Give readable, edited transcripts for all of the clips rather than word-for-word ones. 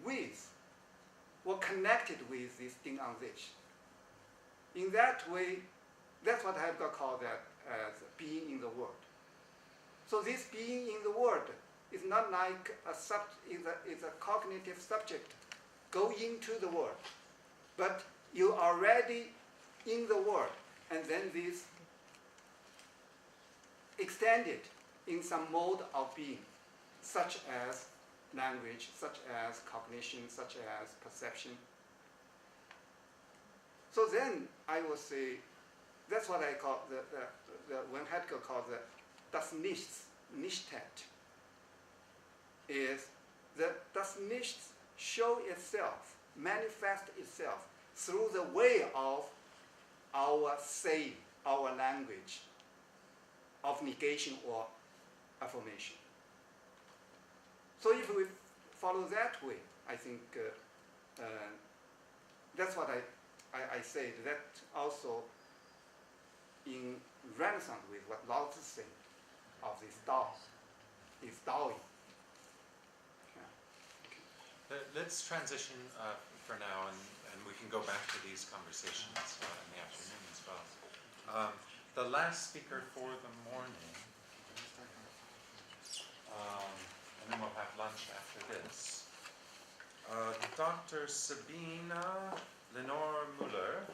with or connected with this Ding an sich. In that way, that's what Heidegger called that as being in the world. So this being in the world is not like is a cognitive subject go into the world, but you are already in the world, and then this extended in some mode of being, such as language, such as cognition, such as perception. So then I would say, that's what I call when Heidegger called the das Nichts, Nichtet, is that das Nichts show itself, manifest itself through the way of our saying, our language, of negation or affirmation. So if we follow that way, I think that's what I say. That also in Renaissance with what Lao Tzu said of this Tao, is Taoing. Let's transition for now, and we can go back to these conversations in the afternoon as well. The last speaker for the morning, and then we'll have lunch after this, Dr. Sabina Lenore Müller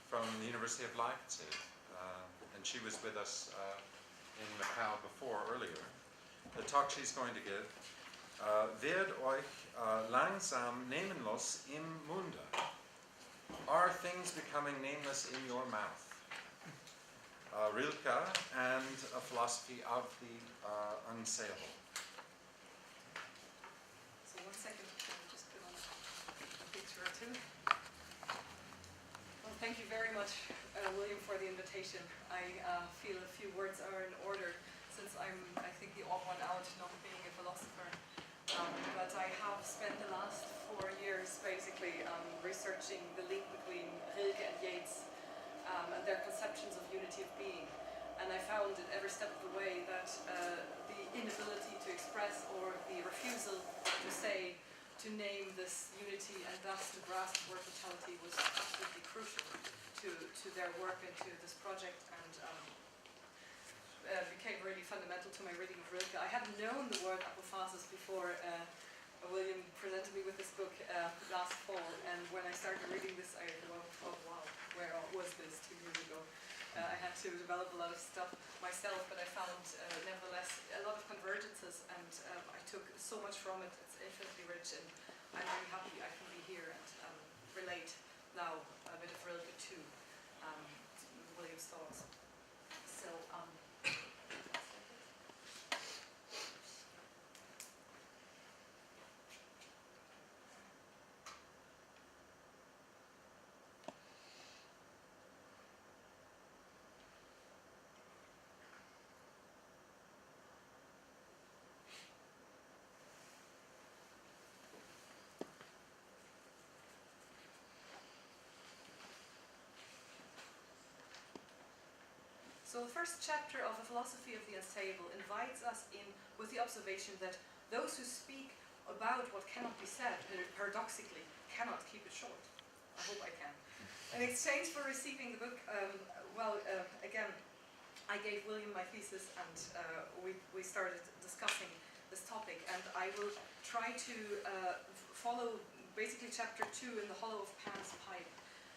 from the University of Leipzig, and she was with us in Macau before earlier. The talk she's going to give, Wird euch langsam namenlos im Munde. Are things becoming nameless in your mouth? Rilke and a philosophy of the unsayable. So 1 second, I'll just put on a picture or two. Well, thank you very much, William, for the invitation. I feel a few words are in order, since I think the odd one out, not being a philosopher. But I have spent the last 4 years basically researching the link between Rilke and Yeats and their conceptions of unity of being. And I found at every step of the way that the inability to express or the refusal to say, to name this unity and thus to grasp word totality was absolutely crucial to their work and to this project, and became really fundamental to my reading of Rilke. I hadn't known the word apophasis before William presented me with this book last fall, and when I started reading this, I thought, oh wow, where was this 2 years ago? I had to develop a lot of stuff myself, but I found nevertheless a lot of convergences, and I took so much from it. It's infinitely rich, and I'm really happy I can be here and relate now a bit of Rilke to William's thoughts. So. So the first chapter of The Philosophy of the Unsayable invites us in with the observation that those who speak about what cannot be said, paradoxically, cannot keep it short. I hope I can. In exchange for receiving the book, again, I gave William my thesis, and we started discussing this topic, and I will try to follow basically chapter 2 in the hollow of Pan's pipe,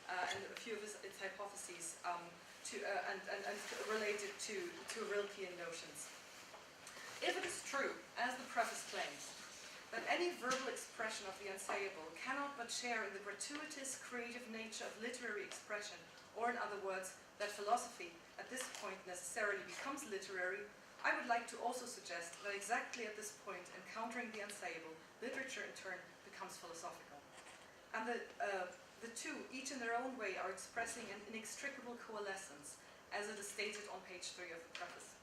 and a few of its hypotheses, and related to Rilkean notions. If it is true, as the preface claims, that any verbal expression of the unsayable cannot but share in the gratuitous creative nature of literary expression, or in other words, that philosophy at this point necessarily becomes literary, I would like to also suggest that exactly at this point, encountering the unsayable, literature in turn becomes philosophical. And the two, each in their own way, are expressing an inextricable coalescence, as it is stated on page 3 of the preface.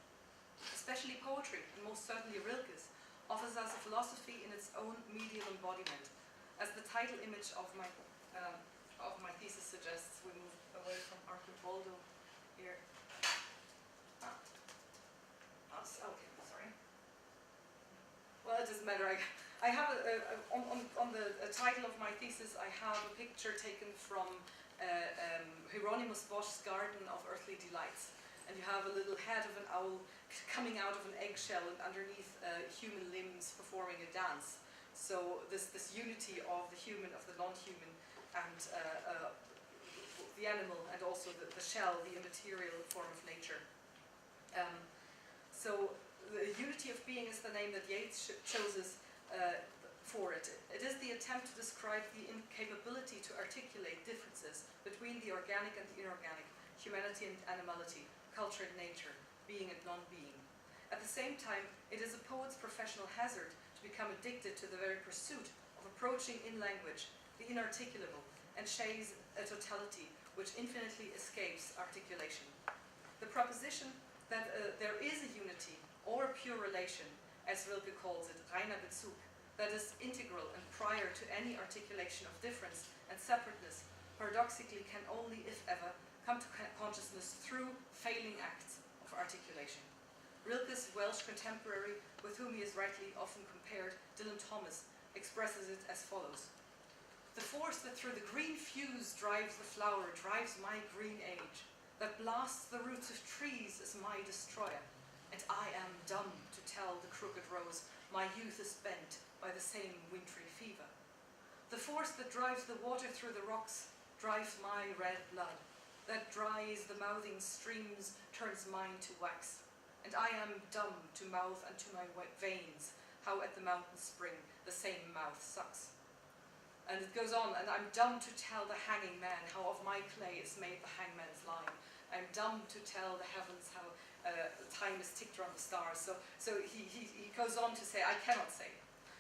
Especially poetry, and most certainly Rilke's, offers us a philosophy in its own medial embodiment. As the title image of my thesis suggests, we move away from Archibaldo here. Okay, sorry. Well, it doesn't matter. I have on the title of my thesis, I have a picture taken from Hieronymus Bosch's Garden of Earthly Delights. And you have a little head of an owl coming out of an eggshell and underneath human limbs performing a dance. So this unity of the human, of the non-human, and the animal, and also the shell, the immaterial form of nature. So the unity of being is the name that Yeats chooses for it. It is the attempt to describe the incapability to articulate differences between the organic and the inorganic, humanity and animality, culture and nature, being and non-being. At the same time, it is a poet's professional hazard to become addicted to the very pursuit of approaching in language the inarticulable and shays a totality which infinitely escapes articulation. The proposition that there is a unity or a pure relation, as Rilke calls it, reiner Bezug, that is integral and prior to any articulation of difference and separateness, paradoxically can only, if ever, come to consciousness through failing acts of articulation. Rilke's Welsh contemporary, with whom he is rightly often compared, Dylan Thomas, expresses it as follows. The force that through the green fuse drives the flower drives my green age, that blasts the roots of trees is my destroyer, and I am dumb to tell the crooked rose my youth is bent by the same wintry fever. The force that drives the water through the rocks drives my red blood, that dries the mouthing streams turns mine to wax, and I am dumb to mouth and to my veins, how at the mountain spring the same mouth sucks. And it goes on, and I'm dumb to tell the hanging man how of my clay is made the hangman's line. I'm dumb to tell the heavens how time is ticked around the stars. So he goes on to say, I cannot say.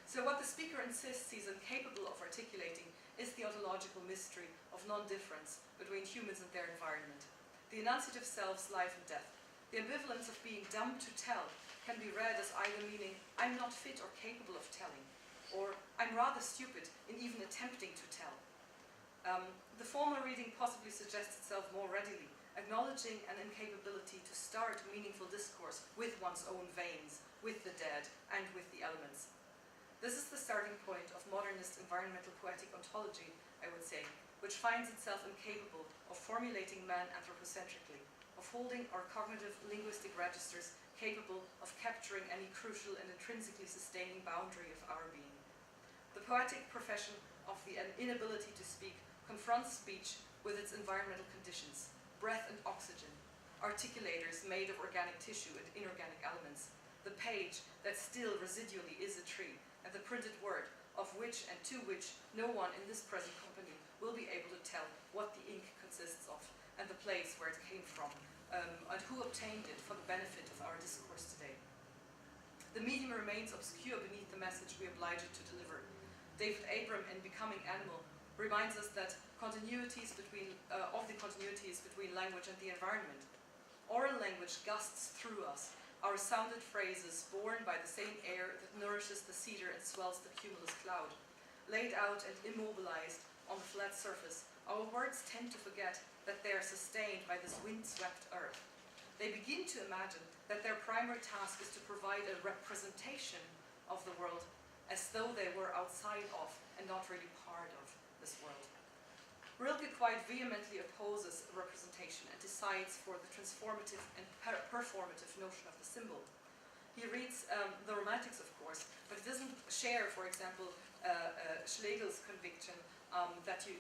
So what the speaker insists he's incapable of articulating is the ontological mystery of non-difference between humans and their environment. The enunciative self's life and death. The ambivalence of being dumb to tell can be read as either meaning I'm not fit or capable of telling, or I'm rather stupid in even attempting to tell. The formal reading possibly suggests itself more readily, acknowledging an incapability to start meaningful discourse with one's own veins, with the dead, and with the elements. This is the starting point of modernist environmental poetic ontology, I would say, which finds itself incapable of formulating man anthropocentrically, of holding our cognitive linguistic registers capable of capturing any crucial and intrinsically sustaining boundary of our being. The poetic profession of the inability to speak confronts speech with its environmental conditions, breath and oxygen, articulators made of organic tissue and inorganic elements, the page that still residually is a tree, and the printed word, of which and to which no one in this present company will be able to tell what the ink consists of, and the place where it came from, and who obtained it for the benefit of our discourse today. The medium remains obscure beneath the message we oblige it to deliver. David Abram, in Becoming Animal, reminds us that continuities between language and the environment. Oral language gusts through us, our sounded phrases borne by the same air that nourishes the cedar and swells the cumulus cloud. Laid out and immobilized on the flat surface, our words tend to forget that they are sustained by this wind-swept earth. They begin to imagine that their primary task is to provide a representation of the world as though they were outside of and not really part of this world. Rilke quite vehemently opposes representation and decides for the transformative and performative notion of the symbol. He reads the Romantics, of course, but he doesn't share, for example, Schlegel's conviction that the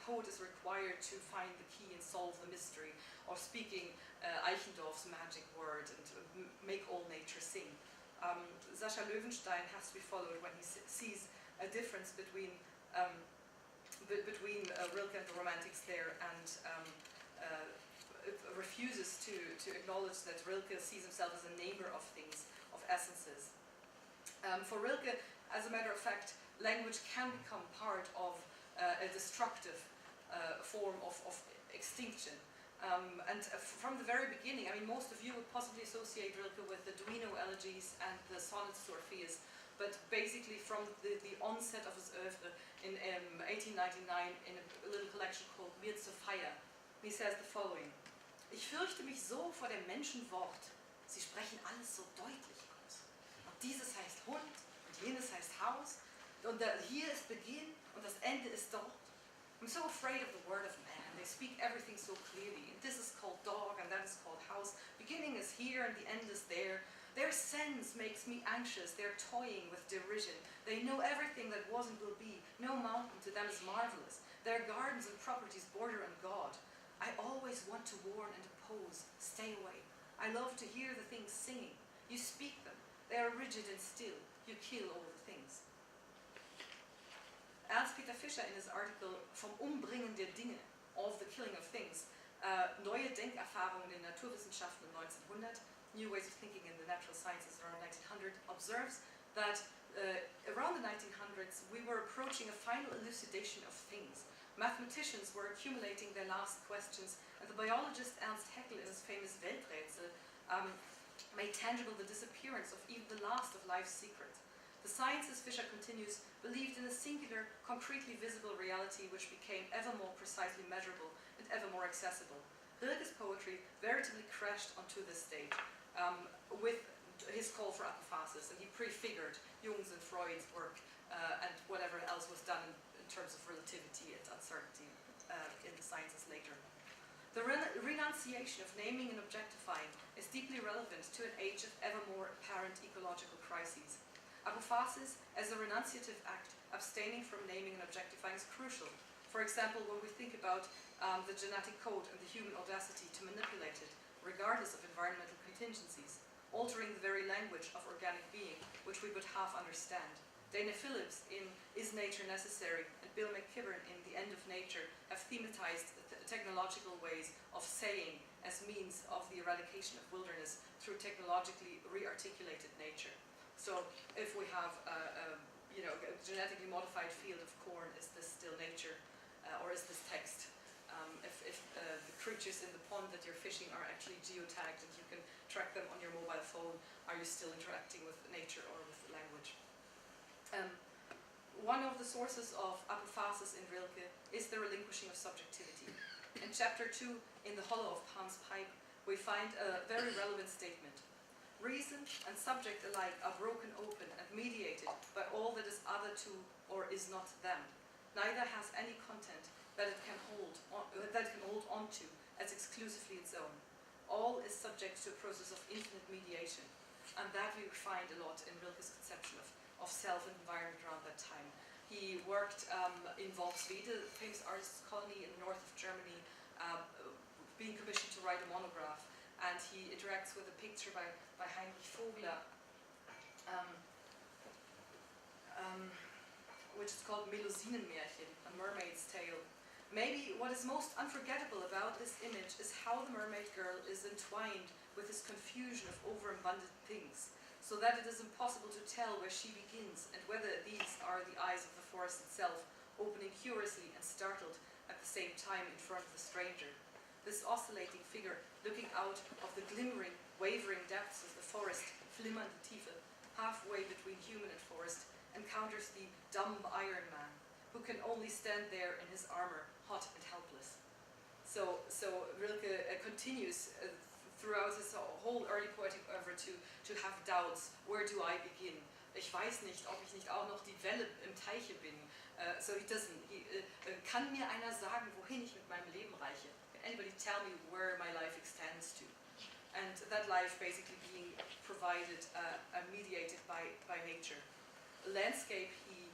poet is required to find the key and solve the mystery, or speaking Eichendorff's magic word and make all nature sing. Sascha Löwenstein has to be followed when he sees a difference between Rilke and the Romantics there, and refuses to acknowledge that Rilke sees himself as a namer of things, of essences. For Rilke, as a matter of fact, language can become part of a destructive form of extinction. And from the very beginning, I mean, most of you would possibly associate Rilke with the Duino elegies and the sonnets to Orpheus, but basically from the onset of his oeuvre in 1899 in a little collection called Mir zur Feier, he says the following: Ich fürchte mich so vor dem Menschenwort, sie sprechen alles so deutlich aus. dieses heißt Hund und jenes heißt Haus und hier ist Beginn und das Ende ist dort. I'm so afraid of the word of man. They speak everything so clearly. And this is called dog and that is called house. Beginning is here and the end is there. Their sense makes me anxious. They're toying with derision. They know everything that was and will be. No mountain to them is marvelous. Their gardens and properties border on God. I always want to warn and oppose. Stay away. I love to hear the things singing. You speak them. They are rigid and still. You kill all the things. Ernst-Peter Fischer in his article Vom Umbringen der Dinge, of the killing of things, neue Denkerfahrungen in Naturwissenschaften im 1900, New Ways of Thinking in the Natural Sciences around 1900, observes that around the 1900s we were approaching a final elucidation of things. Mathematicians were accumulating their last questions, and the biologist Ernst Haeckel in his famous Welträtsel made tangible the disappearance of even the last of life's secrets. The sciences, Fischer continues, believed in a singular, concretely visible reality which became ever more precisely measurable and ever more accessible. Rilke's poetry veritably crashed onto this stage with his call for apophasis, and he prefigured Jung's and Freud's work and whatever else was done in terms of relativity and uncertainty in the sciences later. The renunciation of naming and objectifying is deeply relevant to an age of ever more apparent ecological crises. Apophasis, as a renunciative act, abstaining from naming and objectifying is crucial. For example, when we think about the genetic code and the human audacity to manipulate it, regardless of environmental contingencies, altering the very language of organic being, which we would half understand. Dana Phillips in Is Nature Necessary and Bill McKibben in The End of Nature have thematized technological ways of saying as means of the eradication of wilderness through technologically re-articulated nature. So if we have a genetically modified field of corn, is this still nature or is this text? If the creatures in the pond that you're fishing are actually geotagged and you can track them on your mobile phone, are you still interacting with nature or with language? One of the sources of apophasis in Rilke is the relinquishing of subjectivity. In chapter 2, in the hollow of Pan's pipe, we find a very relevant statement. Reason and subject alike are broken open and mediated by all that is other to or is not them. Neither has any content that it can hold on to as exclusively its own. All is subject to a process of infinite mediation, and that we find a lot in Rilke's conception of self and environment around that time. He worked in Wolfswede, the famous artist's colony in the north of Germany, being commissioned to write a monograph, and he interacts with a picture by Heinrich Vogler, which is called Melusinenmärchen, a mermaid's tale. Maybe what is most unforgettable about this image is how the mermaid girl is entwined with this confusion of overabundant things, so that it is impossible to tell where she begins and whether these are the eyes of the forest itself, opening curiously and startled at the same time in front of the stranger. This oscillating figure, looking out of the glimmering, wavering depths of the forest, flimmernde Tiefe, halfway between human and forest, encounters the dumb Iron Man, who can only stand there in his armor, hot and helpless. So Rilke continues throughout his whole early poetic oeuvre to have doubts. Where do I begin? Ich weiß nicht, ob ich nicht auch noch die Welle im Teiche bin. So he doesn't. Kann mir einer sagen, wohin ich mit meinem Leben reiche? Can anybody tell me where my life extends to? And that life basically being provided and mediated by nature. Landscape he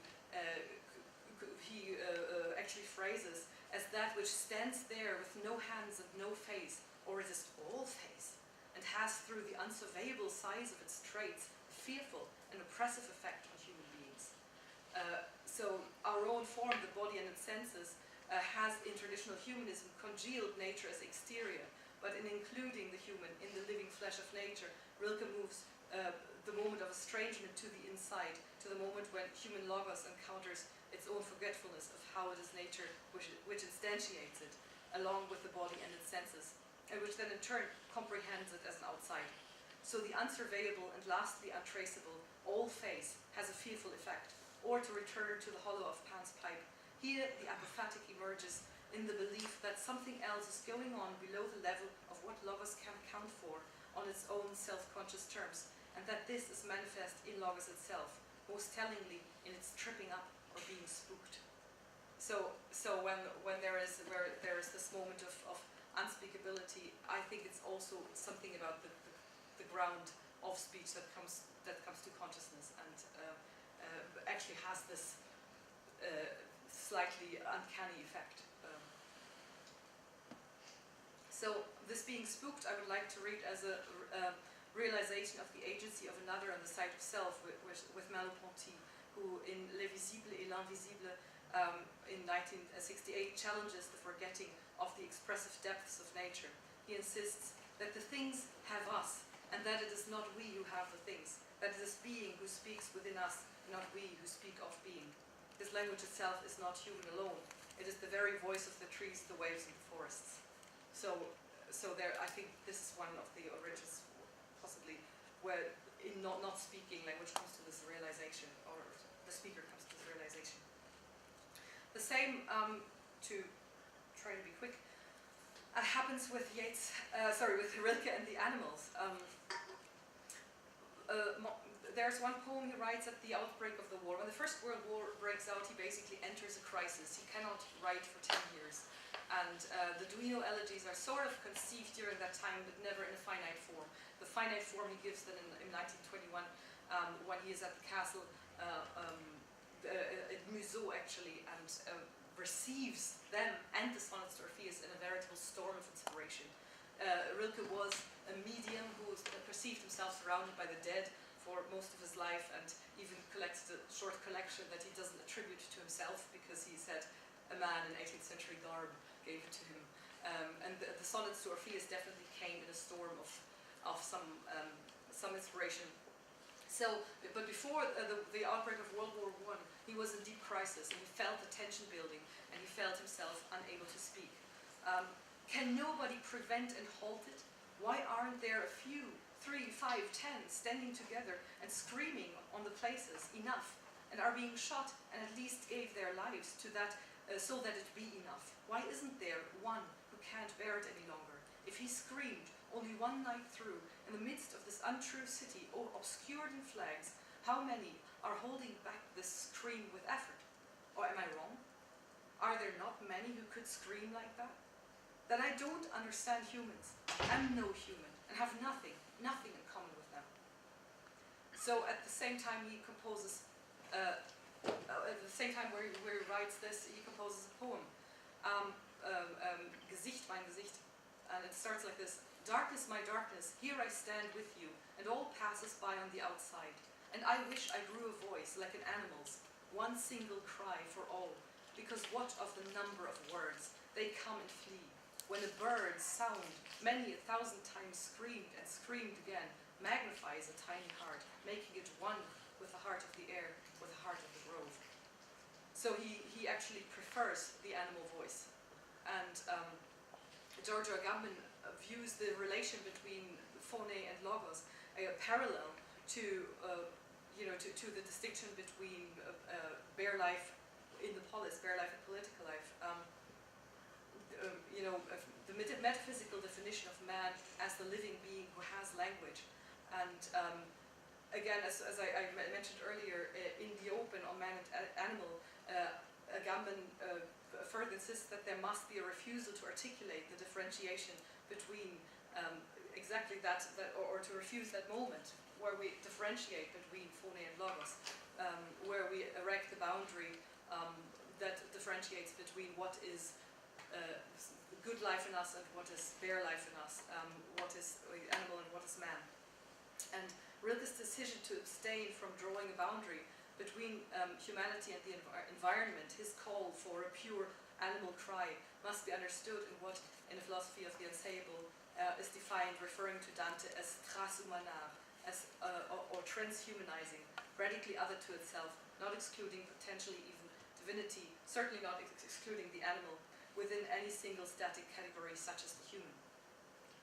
actually phrases as that which stands there with no hands and no face, or it is all face, and has through the unsurveyable size of its traits a fearful and oppressive effect on human beings. So our own form, the body and its senses, has in traditional humanism congealed nature as exterior, but in including the human in the living flesh of nature, Rilke moves the moment of estrangement to the inside, to the moment when human logos encounters its own forgetfulness of how it is nature which instantiates it, along with the body and its senses, and which then in turn comprehends it as an outside. So the unsurveyable and lastly untraceable, all face, has a fearful effect. Or to return to the hollow of Pan's pipe, here the apophatic emerges in the belief that something else is going on below the level of what logos can account for on its own self-conscious terms, and that this is manifest in Logos itself, most tellingly in its tripping up or being spooked. So when there is this moment of unspeakability, I think it's also something about the ground of speech that comes to consciousness, and actually has this slightly uncanny effect. So this being spooked, I would like to read as a realization of the agency of another and the sight of self with Merleau-Ponty, who in Les Visibles et l'Invisible in 1968 challenges the forgetting of the expressive depths of nature. He insists that the things have us, and that it is not we who have the things, that it is being who speaks within us, not we who speak of being. This language itself is not human alone. It is the very voice of the trees, the waves, and the forests. So there, I think this is one of the origins, possibly, where in not speaking, language comes to this realization, or the speaker comes to this realization. The same, to try to be quick, happens with with Rilke and the animals. There's one poem he writes at the outbreak of the war. When the First World War breaks out, he basically enters a crisis. He cannot write for 10 years. And the Duino elegies are sort of conceived during that time, but never in a finite form. The finite form he gives them in 1921, when he is at the castle at Museau, actually, and receives them and the sonnets to Orpheus in a veritable storm of inspiration. Rilke was a medium who perceived himself surrounded by the dead for most of his life, and even collects a short collection that he doesn't attribute to himself, because he said a man in 18th century garb gave it to him. And the sonnets to Orpheus definitely came in a storm of some inspiration. So, but before the outbreak of World War I, he was in deep crisis, and he felt the tension building, and he felt himself unable to speak. Can nobody prevent and halt it? Why aren't there a few, 3, 5, 10, standing together and screaming on the places enough, and are being shot, and at least gave their lives to that, so that it be enough? Why isn't there one who can't bear it any longer? If he screamed only one night through, in the midst of this untrue city, obscured in flags, how many are holding back this scream with effort? Or am I wrong? Are there not many who could scream like that? That I don't understand humans, am no human, and have nothing in common with them. So at the same time he composes, at the same time where he writes this, he composes a poem, Gesicht, mein Gesicht, and it starts like this: darkness, my darkness, here I stand with you, and all passes by on the outside, and I wish I grew a voice like an animal's, one single cry for all, because what of the number of words, they come and flee. When a bird's sound, many 1,000 times screamed and screamed again, magnifies a tiny heart, making it one with the heart of the air, with the heart of the grove. So he actually prefers the animal voice. And Giorgio Agamben views the relation between phone and logos, a parallel to the distinction between bare life in the polis, bare life and political life. The metaphysical definition of man as the living being who has language. And again, as I mentioned earlier, in the open on man and animal, Agamben further insists that there must be a refusal to articulate the differentiation between exactly that, or to refuse that moment where we differentiate between phone and logos, where we erect the boundary that differentiates between what is good life in us and what is bare life in us, what is animal and what is man. And Rilke's decision to abstain from drawing a boundary between humanity and the environment, his call for a pure animal cry, must be understood in what, in the philosophy of the unsayable, is defined, referring to Dante as transhumanar, as or transhumanizing, radically other to itself, not excluding potentially even divinity, certainly not excluding the animal, within any single static category such as the human.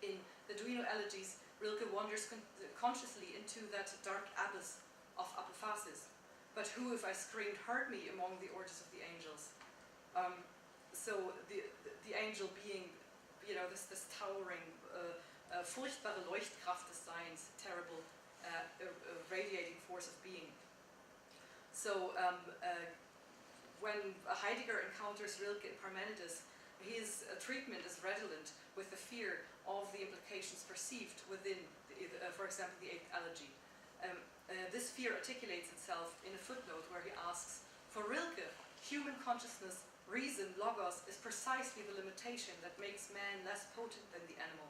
In the Duino elegies, Rilke wanders consciously into that dark abyss of Apophatic. But who, if I screamed, heard me among the orders of the angels? So the angel being, this towering, furchtbare Leuchtkraft des Seins, terrible radiating force of being. So when Heidegger encounters Rilke and Parmenides, his treatment is redolent with the fear of the implications perceived within, for example, the eighth elegy. This fear articulates itself in a footnote where he asks, for Rilke, human consciousness, reason, logos, is precisely the limitation that makes man less potent than the animal.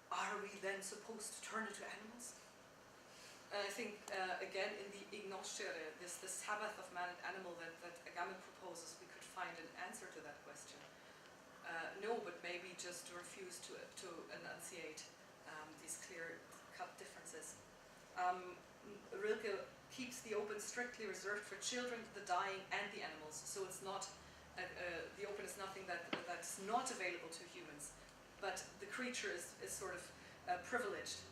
Are we then supposed to turn into animals? And I think, again, in the Ignoscere, this Sabbath of man and animal that Agamben proposes, we could find an answer to that question. No, but maybe just to refuse to enunciate these clear-cut differences. Rilke keeps the open strictly reserved for children, the dying, and the animals. So it's not, the open is nothing that's not available to humans, but the creature is sort of privileged.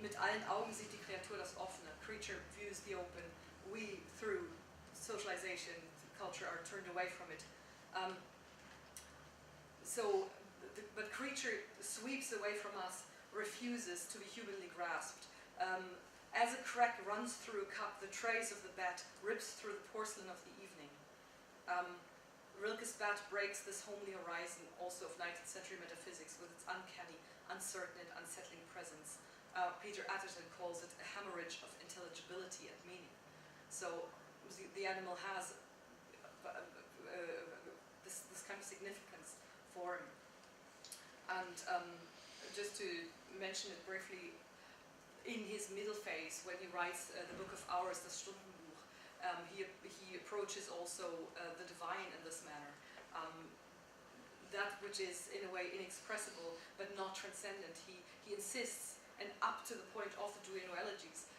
Mit allen Augen sieht die Kreatur das Offene. Creature views the open. We, through socialization, culture, are turned away from it. But creature sweeps away from us, refuses to be humanly grasped. As a crack runs through a cup, the trace of the bat rips through the porcelain of the evening. Rilke's bat breaks this homely horizon also of 19th century metaphysics with its uncanny, uncertain and unsettling presence. Peter Atherton calls it a hemorrhage of intelligibility and meaning. So the animal has this kind of significance for him. And just to mention it briefly, in his middle phase, when he writes the Book of Hours, the Stundenbuch, he approaches also the divine in this manner. That which is in a way inexpressible but not transcendent. He insists, and up to the point of the duinoelegies,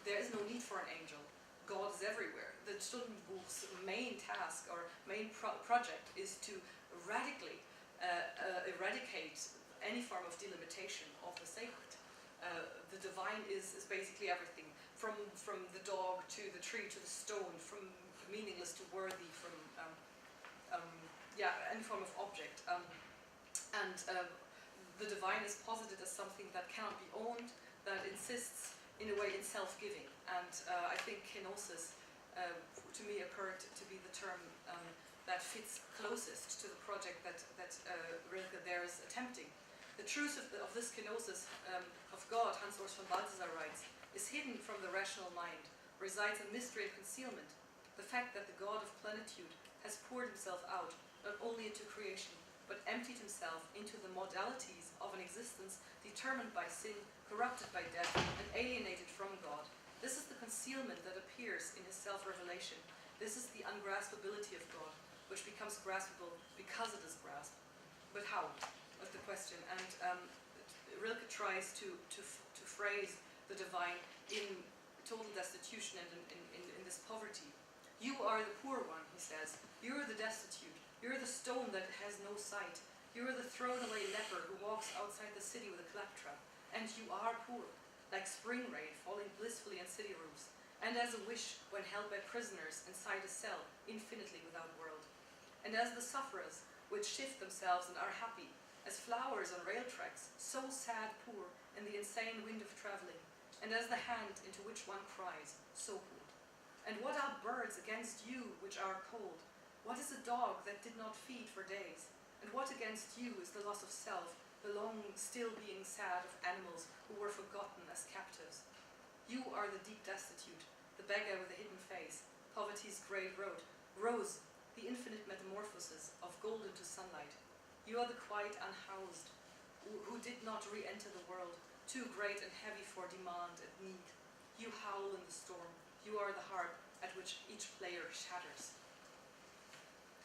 there is no need for an angel. God is everywhere. The Stundenbuch's main task or main project is to radically eradicate any form of delimitation of the sacred. The divine is basically everything, from the dog to the tree to the stone, from meaningless to worthy, from any form of object. The divine is posited as something that cannot be owned, that insists in a way in self-giving. And I think kenosis, to me, occurred to be the term that fits closest to the project that Rilke there is attempting. The truth of this kenosis of God, Hans Urs von Balthasar writes, is hidden from the rational mind, resides in mystery and concealment. The fact that the God of plenitude has poured himself out, not only into creation, but emptied himself into the modalities of an existence determined by sin, corrupted by death, and alienated from God. This is the concealment that appears in his self-revelation. This is the ungraspability of God, which becomes graspable because it is grasped. But how? Was the question. And Rilke tries to phrase the divine in total destitution and in this poverty. You are the poor one, he says. You are the destitute. You're the stone that has no sight. You are the thrown-away leper who walks outside the city with a claptrap. And you are poor, like spring rain falling blissfully on city roofs, and as a wish when held by prisoners inside a cell, infinitely without world. And as the sufferers, which shift themselves and are happy, as flowers on rail tracks, so sad poor in the insane wind of travelling, and as the hand into which one cries, so poor. And what are birds against you which are cold? What is a dog that did not feed for days? And what against you is the loss of self, the long still being sad of animals who were forgotten as captives? You are the deep destitute, the beggar with a hidden face, poverty's grey rose, the infinite metamorphosis of gold into sunlight. You are the quiet unhoused, who did not re-enter the world, too great and heavy for demand and need. You howl in the storm. You are the harp at which each player shatters.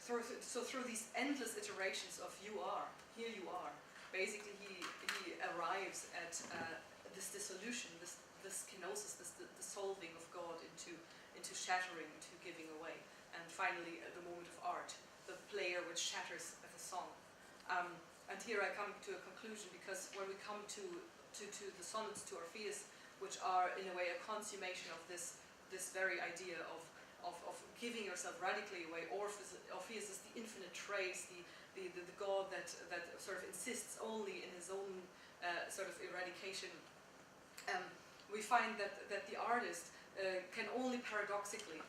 So through these endless iterations of you are, here you are, basically he arrives at this dissolution, this kenosis, the solving of God into shattering, into giving away. And finally, the moment of art, the player which shatters with a song. And here I come to a conclusion, because when we come to the sonnets to Orpheus, which are in a way a consummation of this very idea of giving yourself radically away. Orpheus is the infinite trace, the god that sort of insists only in his own sort of eradication we find that the artist can only paradoxically,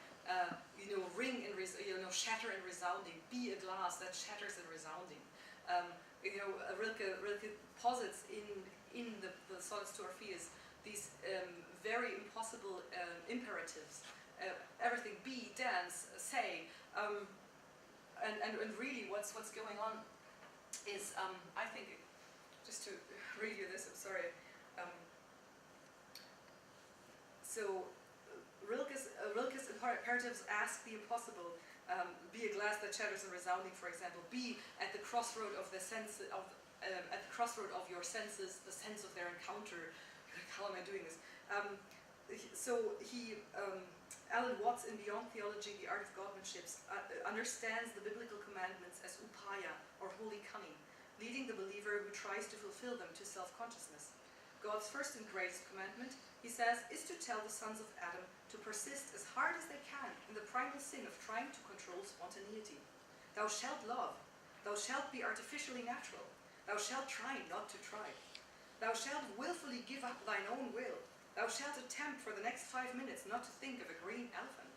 ring and shatter and resounding, be a glass that shatters and resounding. Rilke posits in the Sonnets to Orpheus these very impossible imperatives. Everything: be, dance, say, and really what's going on is, I think, just to read you this, I'm sorry. So Rilke's imperatives ask the impossible. Be a glass that shatters and resounding, for example. Be at the crossroad of the sense at the crossroad of your senses, the sense of their encounter. How am I doing this? Alan Watts, in Beyond Theology, The Art of Godmanship, understands the biblical commandments as upaya, or holy cunning, leading the believer who tries to fulfill them to self-consciousness. God's first and greatest commandment, he says, is to tell the sons of Adam to persist as hard as they can in the primal sin of trying to control spontaneity. Thou shalt love. Thou shalt be artificially natural. Thou shalt try not to try. Thou shalt willfully give up thine own will. Thou shalt attempt for the next 5 minutes not to think of a green elephant.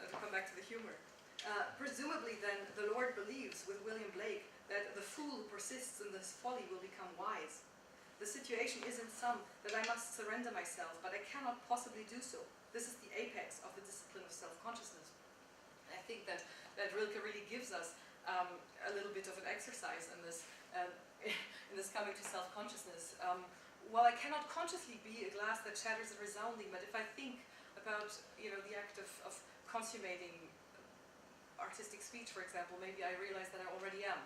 To come back to the humor. Presumably then, the Lord believes, with William Blake, that the fool who persists in this folly will become wise. The situation is in sum that I must surrender myself, but I cannot possibly do so. This is the apex of the discipline of self-consciousness. I think that Rilke really gives us a little bit of an exercise in this coming to self-consciousness. While I cannot consciously be a glass that shatters and resounding, but if I think about the act of consummating artistic speech, for example, maybe I realize that I already am.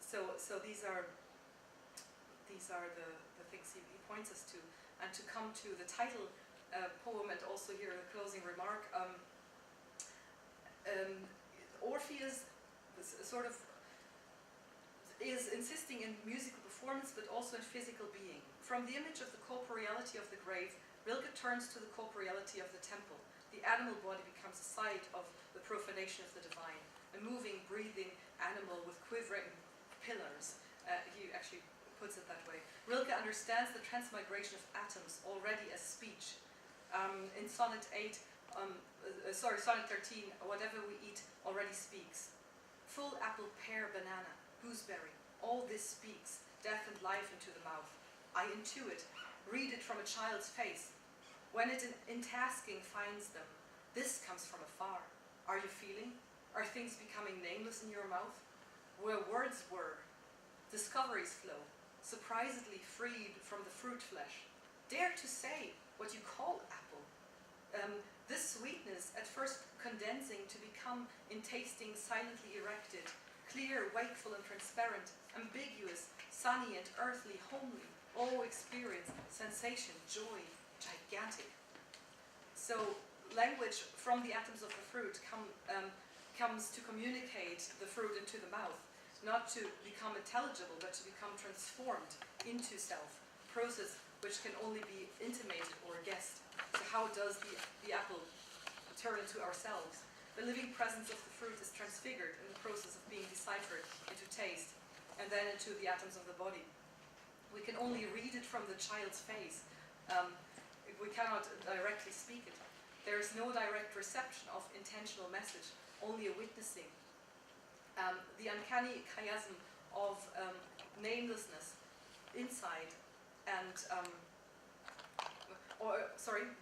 So these are the things he points us to. And to come to the title poem, and also here the closing remark, Orpheus sort of is insisting in musical performance, but also in physical being. From the image of the corporeality of the grave, Rilke turns to the corporeality of the temple. The animal body becomes a site of the profanation of the divine, a moving, breathing animal with quivering pillars. He actually puts it that way. Rilke understands the transmigration of atoms already as speech. In Sonnet 13, whatever we eat already speaks. Full apple, pear, banana, gooseberry, all this speaks, death and life into the mouth. I intuit, read it from a child's face. When it in tasking finds them, this comes from afar. Are you feeling? Are things becoming nameless in your mouth? Where words were, discoveries flow, surprisedly freed from the fruit flesh. Dare to say what you call apple. This sweetness, at first condensing to become in tasting silently erected, clear, wakeful and transparent, ambiguous, sunny and earthly, homely, all experience, sensation, joy, gigantic. So language from the atoms of the fruit comes to communicate the fruit into the mouth, not to become intelligible, but to become transformed into self, process which can only be intimated or guessed. So how does the apple turn into ourselves? The living presence of the fruit is transfigured in the process of being deciphered into taste, and then into the atoms of the body. We can only read it from the child's face. We cannot directly speak it. There is no direct reception of intentional message, only a witnessing. The uncanny chiasm of namelessness inside and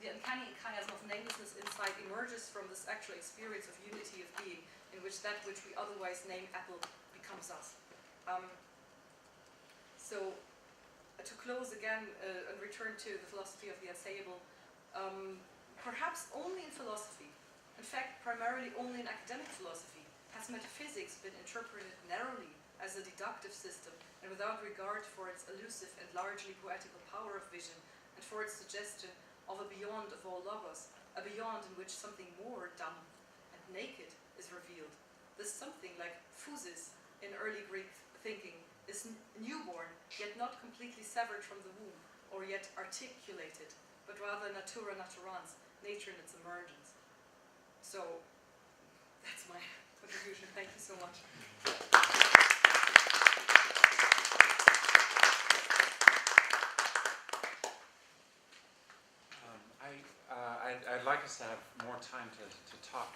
the uncanny chiasm of namelessness inside emerges from this actual experience of unity of being, in which that which we otherwise name apple becomes us. So, to close again and return to the philosophy of the unsayable, perhaps only in philosophy, in fact primarily only in academic philosophy, has metaphysics been interpreted narrowly as a deductive system and without regard for its elusive and largely poetical power of vision, and for its suggestion of a beyond of all logos, a beyond in which something more dumb and naked is revealed. This something, like physis in early Greek thinking, is newborn, yet not completely severed from the womb, or yet articulated, but rather natura naturans, nature in its emergence. So, that's my contribution. Thank you so much. I'd like us to have more time to talk